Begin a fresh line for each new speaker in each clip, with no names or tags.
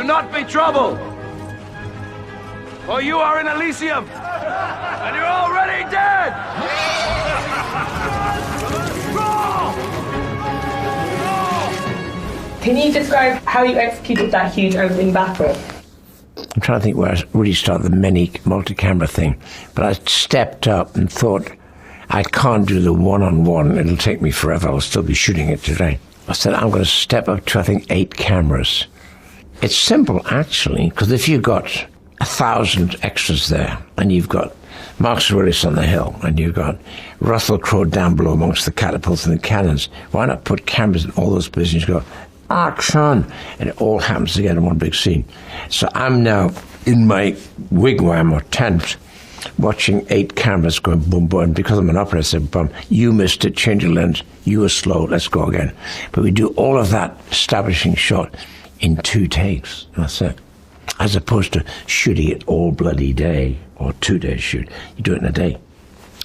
Do not be troubled, for you are in Elysium, and you're already dead!
Can you describe how you executed that huge opening battle?
I'm trying to think where I really started the multi-camera thing, but I stepped up and thought, I can't do the one-on-one, it'll take me forever, I'll still be shooting it today. I said, I'm going to step up to, I think, 8 cameras. It's simple, actually, because if you've got 1,000 extras there, and you've got Marcus Aurelius on the hill, and you've got Russell Crowe down below amongst the catapults and the cannons, why not put cameras in all those places and go, action! And it all happens together in one big scene. So I'm now in my wigwam or tent, watching 8 cameras going boom, boom. And because I'm an operator, I said, boom, you missed it, change your lens, you were slow, let's go again. But we do all of that establishing shot in 2 takes. That's it. As opposed to shooting it all bloody day or 2 days shoot. You do it in a day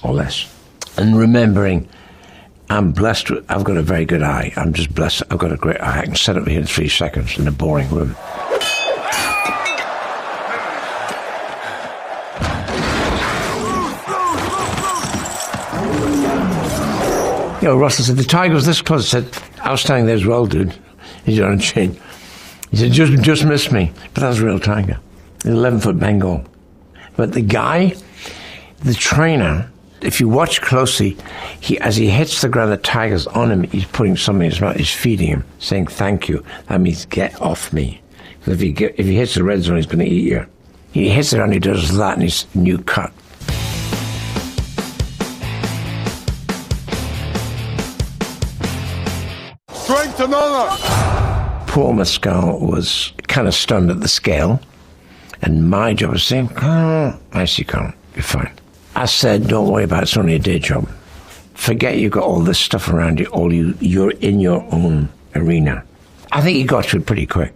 or less. And remembering, I'm blessed with, I've got a very good eye. I'm just blessed. I've got a great eye. I can set up here in 3 seconds in a boring room. You know, Russell said, the tiger was this close. I said, I was standing there as well, dude. He's on a chain. He said, just missed me. But that was a real tiger. An 11-foot Bengal. But the guy, the trainer, if you watch closely, as he hits the ground, the tiger's on him, he's putting something in his mouth, he's feeding him, saying, thank you. That means get off me. Because if he hits the red zone, he's going to eat you. He hits it and he does that and he's new cut.
Strength and honor!
Paul Mescal was kind of stunned at the scale, and my job was saying, I see, Colin, you're fine. I said, don't worry about it, it's only a day job. Forget you've got all this stuff around you, you're in your own arena. I think he got to it pretty quick.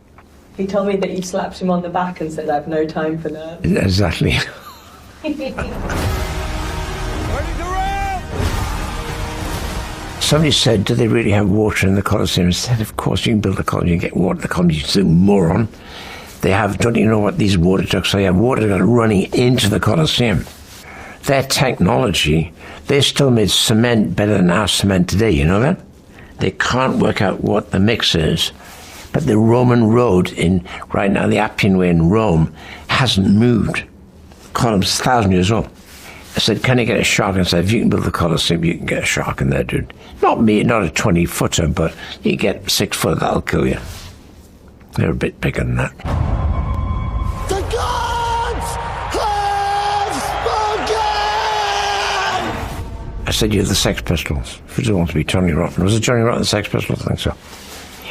He told me that you slapped him on the back and said, I have no time for that.
Exactly. Somebody said, do they really have water in the Colosseum? I said, of course, you can build a Colosseum, you can get water in the Colosseum, you moron. They have, don't you know what these water ducts are? They have water ducts running into the Colosseum. Their technology, they still made cement better than our cement today, you know that? They can't work out what the mix is. But the Roman road right now, the Appian Way in Rome, hasn't moved. Column's 1,000 years old. I said, can you get a shark? And I said, if you can build the Colosseum, you can get a shark in there, dude. Not me, not a 20-footer, but you can get 6 foot, that'll kill you. They're a bit bigger than that.
The gods have spoken!
I said, you're the Sex Pistols. If you don't want to be Johnny Rotten. Was it Johnny Rotten, the Sex Pistols? I think so.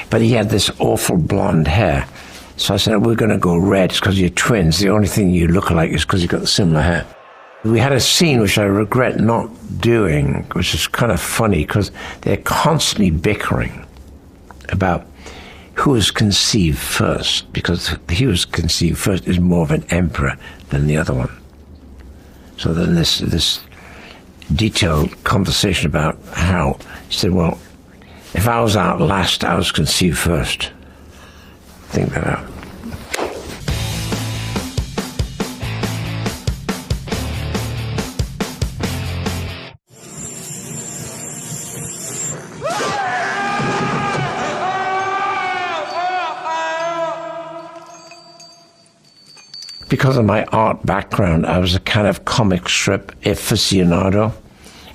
But he had this awful blonde hair. So I said, we're going to go red. It's because you're twins. The only thing you look alike is because you've got the similar hair. We had a scene which I regret not doing, which is kind of funny because they're constantly bickering about who was conceived first, because he was conceived first is more of an emperor than the other one. So then this detailed conversation about how he said, well, if I was out last, I was conceived first. Think that out. Because of my art background, I was a kind of comic strip aficionado.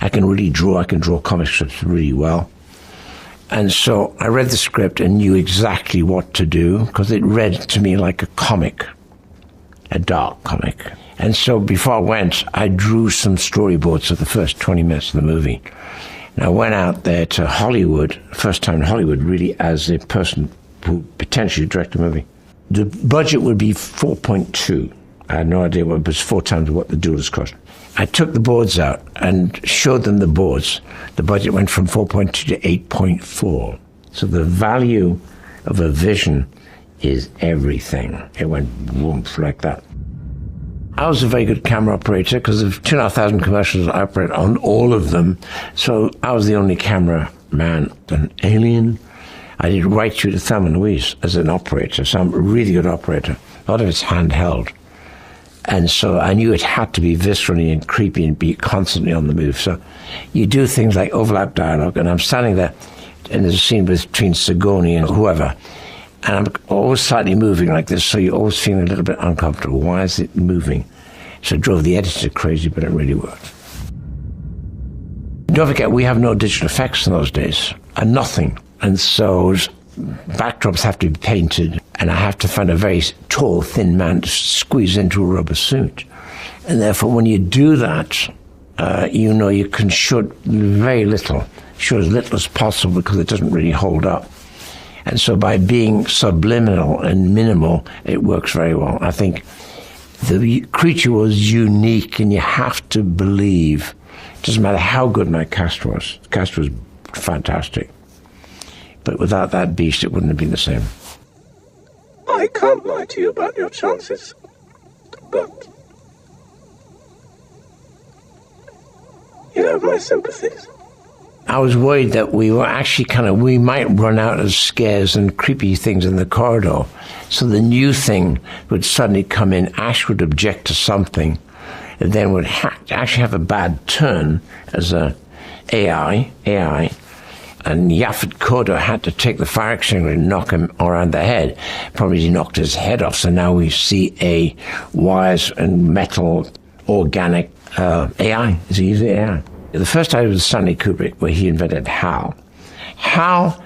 I can draw comic strips really well. And so I read the script and knew exactly what to do because it read to me like a comic, a dark comic. And so before I went, I drew some storyboards of the first 20 minutes of the movie. And I went out there to Hollywood, first time in Hollywood really, as a person who potentially directed a movie. The budget would be 4.2. I had no idea what it was, 4 times what the duelist cost. I took the boards out and showed them the boards. The budget went from 4.2 to 8.4. So the value of a vision is everything. It went whoomph like that. I was a very good camera operator because of 2,500 commercials I operated on all of them. So I was the only camera man. An Alien, I did right through to Thelma and Louise as an operator, so I'm a really good operator. A lot of it's handheld. And so I knew it had to be viscerally and creepy and be constantly on the move. So you do things like overlap dialogue, and I'm standing there, and there's a scene between Sigourney and whoever, and I'm always slightly moving like this, so you're always feeling a little bit uncomfortable. Why is it moving? So it drove the editor crazy, but it really worked. Don't forget, we have no digital effects in those days, and nothing. And so backdrops have to be painted, and I have to find a very tall, thin man to squeeze into a rubber suit. And therefore, when you do that, you know you can shoot very little, shoot as little as possible because it doesn't really hold up. And so by being subliminal and minimal, it works very well. I think the creature was unique, and you have to believe. It doesn't matter how good my cast was. The cast was fantastic. But without that beast, it wouldn't have been the same.
I can't lie to you about your chances, but you have my sympathies.
I was worried that we were actually we might run out of scares and creepy things in the corridor. So the new thing would suddenly come in, Ash would object to something, and then would actually have a bad turn as a AI, and Yaphet Kotto had to take the fire extinguisher and knock him around the head. Probably he knocked his head off, so now we see a wires and metal organic AI. It's easy AI. The first time was Stanley Kubrick, where he invented HAL. HAL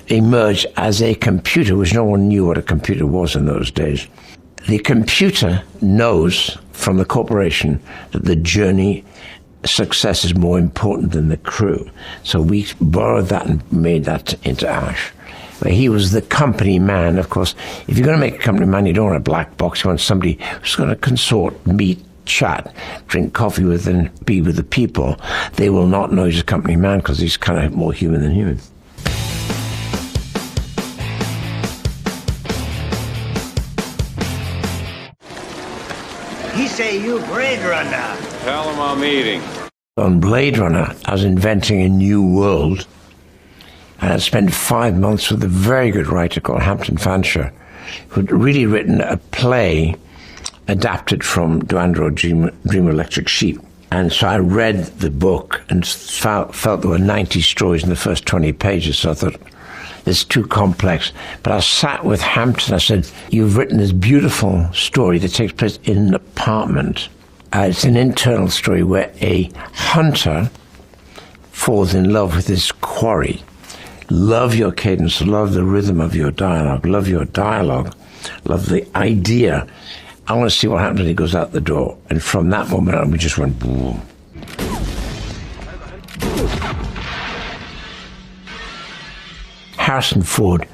emerged as a computer, which no one knew what a computer was in those days. The computer knows from the corporation that the journey success is more important than the crew. So we borrowed that and made that into Ash. But he was the company man. Of course, if you're going to make a company man, you don't want a black box. You want somebody who's going to consort, meet, chat, drink coffee with, and be with the people. They will not know he's a company man because he's kind of more human than human.
He say you Blade Runner.
Tell him I'm eating.
On Blade Runner, I was inventing a new world, and I'd spent 5 months with a very good writer called Hampton Fancher, who'd really written a play adapted from Do Android Dream Electric Sheep. And so I read the book and felt there were 90 stories in the first 20 pages, so I thought, it's too complex. But I sat with Hampton, I said, you've written this beautiful story that takes place in an apartment. It's an internal story where a hunter falls in love with his quarry. Love your cadence, love the rhythm of your dialogue, love love the idea. I want to see what happens when he goes out the door. And from that moment on, we just went boom. Harrison Ford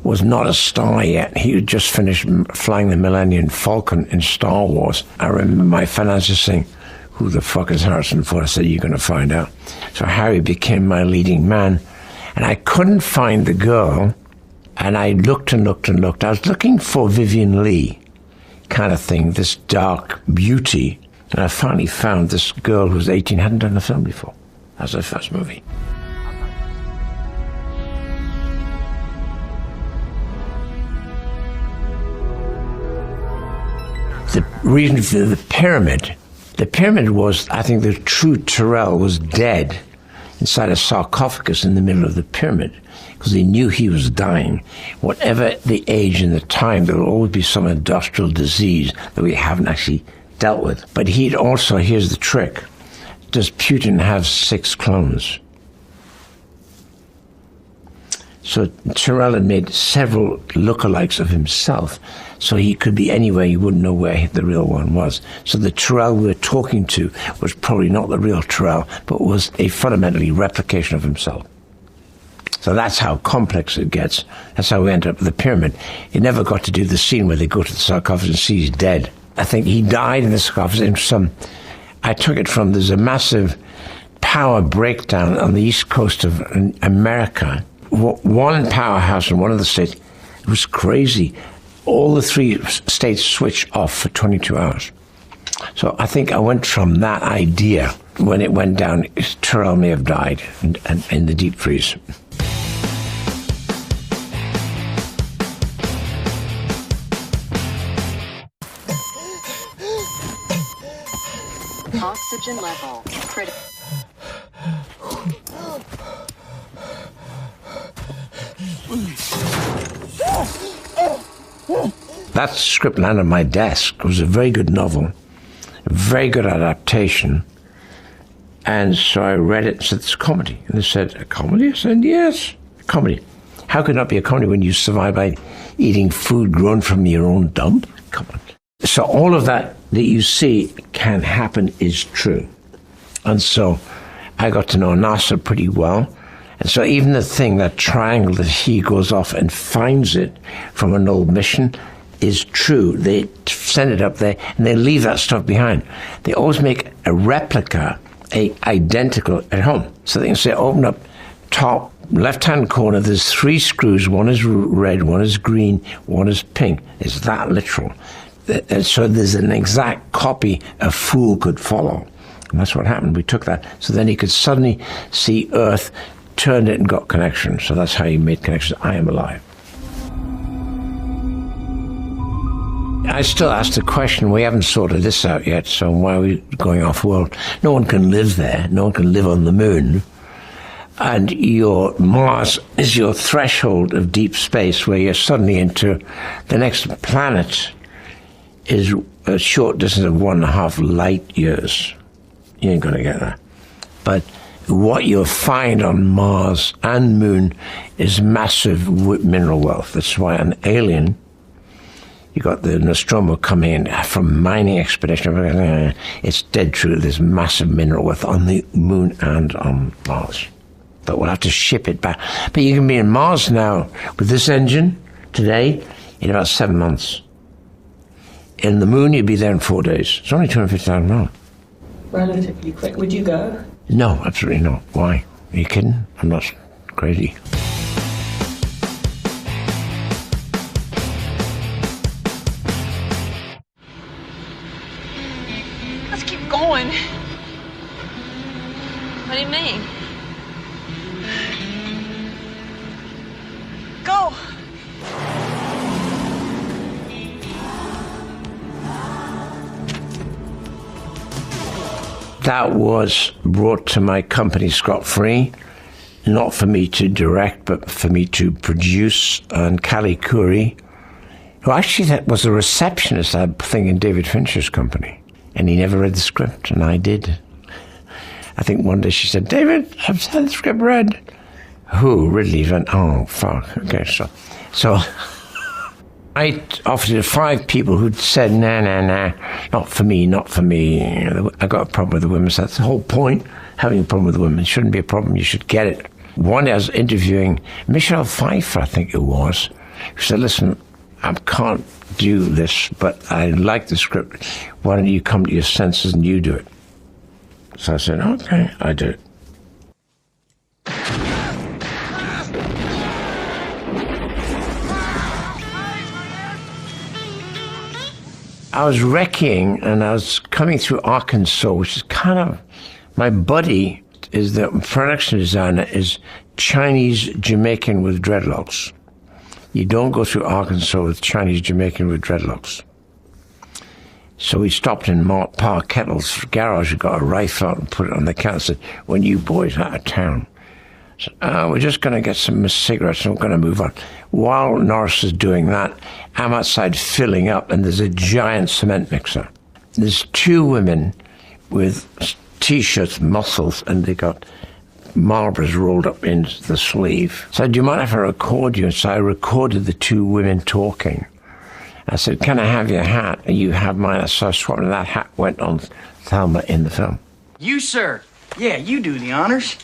was not a star yet. He had just finished flying the Millennium Falcon in Star Wars. I remember my financiers saying, who the fuck is Harrison Ford? I said, you're going to find out. So Harry became my leading man. And I couldn't find the girl. And I looked and looked and looked. I was looking for Vivian Leigh kind of thing, this dark beauty. And I finally found this girl who was 18, hadn't done a film before. That was her first movie. The reason for the pyramid was, I think the true Tyrell was dead inside a sarcophagus in the middle of the pyramid because he knew he was dying. Whatever the age and the time, there will always be some industrial disease that we haven't actually dealt with. But he'd also, here's the trick, does Putin have 6 clones? So Tyrell had made several lookalikes of himself, so he could be anywhere, you wouldn't know where the real one was. So the Tyrell we were talking to was probably not the real Tyrell, but was a fundamentally replication of himself. So that's how complex it gets. That's how we end up with the pyramid. He never got to do the scene where they go to the sarcophagus and see he's dead. I think he died in the sarcophagus I took it from, there's a massive power breakdown on the east coast of America. One powerhouse in one of the states, it was crazy. All the 3 states switched off for 22 hours. So I think I went from that idea, when it went down, Tyrell may have died in the deep freeze.
Oxygen level critical.
That script landed on my desk. It was a very good novel, a very good adaptation. And so I read it and said, it's a comedy. And they said, a comedy? I said, yes, a comedy. How could it not be a comedy when you survive by eating food grown from your own dump? Come on. So all of that you see can happen is true. And so I got to know Nasser pretty well. And so even the thing, that triangle that he goes off and finds it from an old mission is true. They send it up there and they leave that stuff behind. They always make a replica, identical at home. So they can say, open up top left-hand corner, there's 3 screws. One is red, one is green, one is pink. It's that literal. And so there's an exact copy a fool could follow. And that's what happened. We took that. So then he could suddenly see Earth, turned it and got connection. So that's how he made connections. I am alive. I still ask the question, we haven't sorted this out yet, so why are we going off-world? No one can live there. No one can live on the moon. And your Mars is your threshold of deep space where you're suddenly into the next planet is a short distance of 1.5 light years. You ain't going to get that. But what you'll find on Mars and Moon is massive mineral wealth. That's why an alien, you got the Nostromo coming in from mining expedition. It's dead true. There's massive mineral wealth on the Moon and on Mars. But we'll have to ship it back. But you can be in Mars now with this engine today in about 7 months. In the Moon, you'd be there in 4 days. It's only 250,000 miles.
Relatively quick. Would you go?
No, absolutely not. Why? Are you kidding? I'm not crazy.
Let's keep going. What do you mean? Go.
That was brought to my company scot-free, not for me to direct, but for me to produce. And Callie Curry, who actually that was a receptionist, I think, in David Fincher's company. And he never read the script, and I did. I think one day she said, David, I've had the script read. Who? Ridley went, oh, fuck. Okay, so I offered it to 5 people who'd said, nah, not for me. I got a problem with the women. So that's the whole point, having a problem with the women. It shouldn't be a problem. You should get it. One day I was interviewing Michelle Pfeiffer, I think it was, who said, listen, I can't do this, but I like the script. Why don't you come to your senses and you do it? So I said, okay, I do it. I was wrecking and I was coming through Arkansas, which is kind of, my buddy is the production designer, is Chinese Jamaican with dreadlocks. You don't go through Arkansas with Chinese Jamaican with dreadlocks. So we stopped in Mark Park Kettle's garage and got a rifle out and put it on the counter and said, when you boys out of town? So, we're just going to get some cigarettes and we're going to move on. While Norris is doing that, I'm outside filling up and there's a giant cement mixer. There's 2 women with T-shirts, muscles, and they got Marlboros rolled up into the sleeve. So do you mind if I record you? And so I recorded the 2 women talking. I said, can I have your hat? And you have mine. So I swapped, and that hat went on Thelma in the film.
You, sir. Yeah, you do the honors.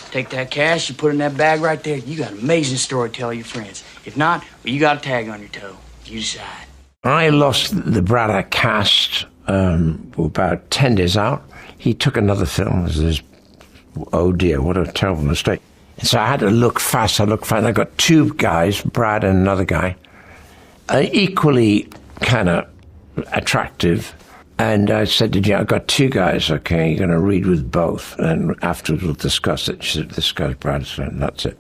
Take that cash, you put it in that bag right there. You got an amazing story to tell your friends. If not, well, you got a tag on your toe. You decide. I
lost the Braddock cast about 10 days out. He took another film. Oh dear, what a terrible mistake. And so I had to look fast. I got 2 guys, Brad and another guy, equally kind of attractive. And I said to Jen, I've got 2 guys, okay, you're going to read with both. And afterwards we'll discuss it. She said, this guy's Brad's friend, that's it.